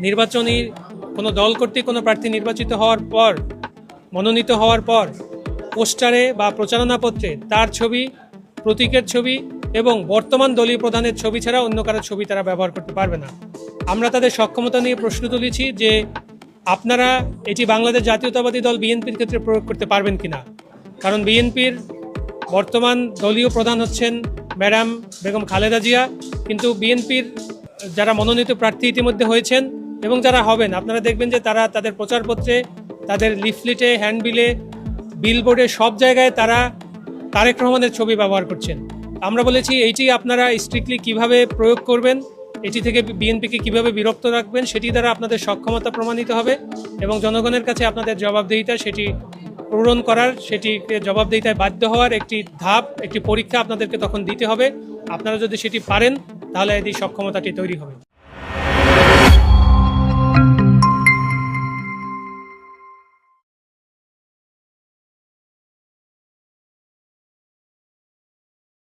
নির্বাচনী কোনো দল কর্তৃক কোনো প্রার্থী নির্বাচিত হওয়ার পর, মনোনীত হওয়ার পর পোস্টারে বা প্রচারণাপত্রে তার ছবি, প্রতীকের ছবি এবং বর্তমান দলীয় প্রধানের ছবি ছাড়া অন্য কারো ছবি তারা ব্যবহার করতে পারবে না। আমরা তাদের সক্ষমতা নিয়ে প্রশ্ন তুলেছি যে আপনারা এটি বাংলাদেশ জাতীয়তাবাদী দল বিএনপির ক্ষেত্রে প্রয়োগ করতে পারবেন কিনা, কারণ বিএনপির বর্তমান দলীয় প্রধান হচ্ছেন ম্যাডাম বেগম খালেদা জিয়া, কিন্তু বিএনপির যারা মনোনীত প্রার্থী ইতিমধ্যে হয়েছেন এবং যারা হবেন, আপনারা দেখবেন যে তারা তাদের প্রচারপত্রে, তাদের লিফলেটে, হ্যান্ডবিলে, বিলবোর্ডে সব জায়গায় তারা তারেক রহমানের ছবি ব্যবহার করছেন। আমরা বলেছি এইটি আপনারা স্ট্রিক্টলি কিভাবে প্রয়োগ করবেন, এটি থেকে বিএনপিকে কিভাবে বিরক্ত রাখবেন, সেটি দ্বারা আপনাদের সক্ষমতা প্রমাণিত হবে এবং জনগণের কাছে আপনাদের জবাবদিহিতা সেটি পূরণ করার, সেটিকে জবাবদিহিতায় বাধ্য হওয়ার একটি ধাপ, একটি পরীক্ষা আপনাদেরকে তখন দিতে হবে। আপনারা যদি সেটি পারেন তাহলে এই সক্ষমতাটি তৈরি হবে।